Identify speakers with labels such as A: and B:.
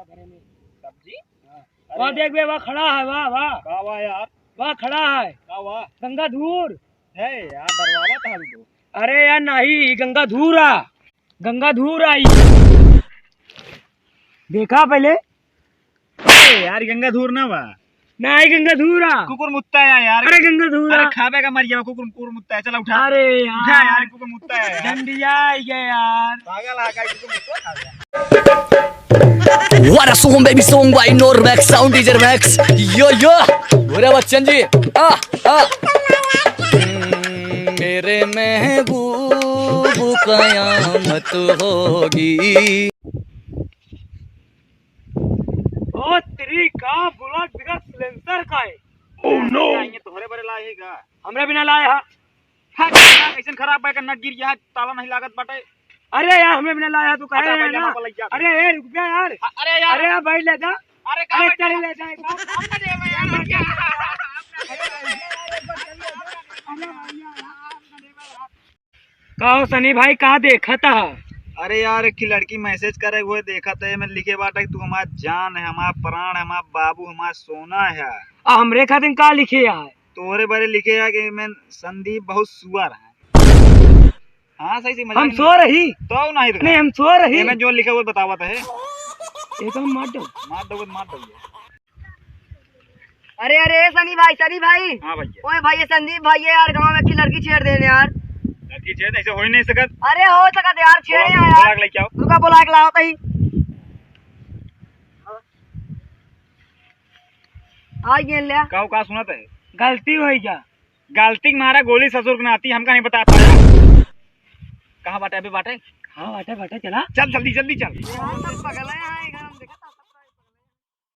A: घरे में
B: सब्जी।
A: वहाँ देख बे, वहाँ खड़ा है, वाह वाह
B: का वाह यार,
A: वहाँ खड़ा है
B: का वाह
A: गंगाधूर।
B: है यार, डरवावा था तो।
A: अरे यार नहीं, गंगाधूर आई, देखा पहले?
B: यार गंगाधूर ना बा,
A: नहीं गंगाधूर आ।
B: कुकुर मुत्ता है यार।
A: अरे गंगाधूर
B: अरे
A: आ।
B: खाबे का मर गया कुकुर, कुकुर मुत्ता है। चला उठा,
A: अरे
B: उठा यार,
A: यार
B: कुकुर मुत्ता है यार।
A: झंडिया आई गया यार।
B: पागल आ गया, कुकुर मुत्ता खा गया।
C: What a song, baby song by Normax Sound Teacher Max. Yo yo, बोले बच्चन जी, मेरे महबूब कयामत होगी।
A: ओ तेरी का बुलेट बिगड़ सिलेंसर का है।
B: ओह नो, ये तोहरे बरे लाए है का?
A: हमरे बिना लाए हा।
B: कैसे खराब है, नट गिर गया, ताला नहीं लागत बाटे।
A: अरे यार हमरे बिना लाया तो कहे
B: पहले
A: ना।
B: वहाँ पर लग जा।
A: अरे यार रुक जा यार।
B: अरे यार,
A: अरे यार बैठ ले जा।
B: अरे
A: अरे चल ले जा। कहो सनी भाई कहाँ देखा था?
B: अरे यार की लड़की मैसेज करे हुए देखा था, मैं लिखे बाटा कि तू हमारा जान है, हमारा प्राण है, हमारा बाबू, हमारा सोना है।
A: हमरे खातिर का लिखे है?
B: तोहरे बारे लिखे है कि मैं संदीप बहुत सुअर है। हाँ सही से
A: हम सो रही
B: तो नहीं
A: नहीं, हम सो रही।
B: मैं जो लिखा हुआ बतावत है।
A: एक हम मार दो।
B: मार दो मार दो।
D: अरे अरे सनी भाई।
B: हाँ भैया।
D: ओए भाई, ये संदीप भाई है यार, गांव में की लड़की छेड़ दे यार।
B: लड़की छेड़ ऐसे हो ही नहीं सकत।
D: अरे हो सकत यार, छेड़े यार।
B: लेके आओ।
D: रुका, बुला के लाओ तही। आ ये ले।
B: का सुनत है?
A: गलती हुई जा।
B: गलती मारा गोली ससुर को नाती, हमका नहीं बता पाया। कहाँ बाटे अभी बाटे?
A: हाँ बाटे बाटे चला।
B: चल जल्दी जल्दी चल।
D: यार सब पगल है।